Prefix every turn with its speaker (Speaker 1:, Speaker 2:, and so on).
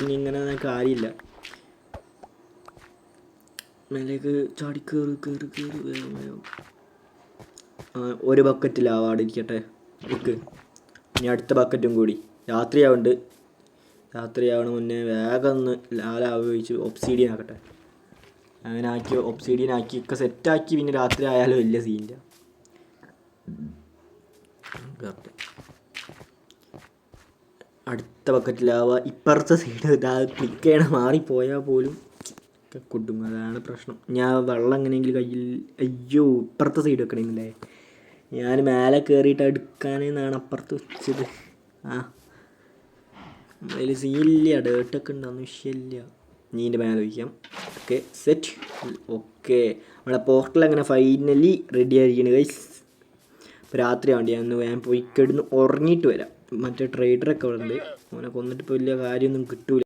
Speaker 1: ഇതിങ്ങനെ കാര്യമില്ല. മേലേക്ക് ചാടി കയറി വേഗം വേഗം. ഒരു ബക്കറ്റ് ലാവ അവിടെ ഇരിക്കട്ടെ. ഇരിക്ക്. ഇനി അടുത്ത ബക്കറ്റും കൂടി. രാത്രിയാവണ മുന്നേ വേഗം ഒന്ന് ലാവ ഒഴിച്ച് ഒബ്സീഡിയൻ ആക്കട്ടെ. അങ്ങനെ ആക്കി ഒബ്സീഡിയൻ ആക്കി ഒക്കെ സെറ്റാക്കി. പിന്നെ രാത്രി ആയാലും വലിയ സീനില്ല. അടുത്ത ബക്കറ്റിലാവുക. ഇപ്പുറത്തെ സൈഡ് ക്ലിക്ക് ചെയ്യണം. മാറിപ്പോയാൽ പോലും കൊട്ടും. അതാണ് പ്രശ്നം. ഞാൻ വെള്ളം എങ്ങനെയെങ്കിലും കയ്യിൽ. അയ്യോ, ഇപ്പുറത്തെ സൈഡ് വെക്കണമെന്നില്ലേ. ഞാൻ മേലെ കയറിയിട്ട് എടുക്കാനെന്നാണ് അപ്പുറത്ത് വെച്ചത്. അതിൽ സീനില്ല. ഡേർട്ടൊക്കെ ഉണ്ടാകുന്ന വിഷയമില്ല. നീൻ്റെ മേലെ വയ്ക്കാം. Okay, set. ഓക്കെ, നമ്മളെ പോർട്ടൽ അങ്ങനെ ഫൈനലി റെഡി ആയിരിക്കുന്നു ഗൈസ്. ഇപ്പോൾ രാത്രി ആവണ്ടി. ഞാൻ പോയി കിടന്ന് ഉറങ്ങിയിട്ട് വരാം. മറ്റേ ട്രേഡറൊക്കെ അവിടെ ഉണ്ട്. അവനെ കൊന്നിട്ട് ഇപ്പോൾ വലിയ കാര്യമൊന്നും കിട്ടൂല.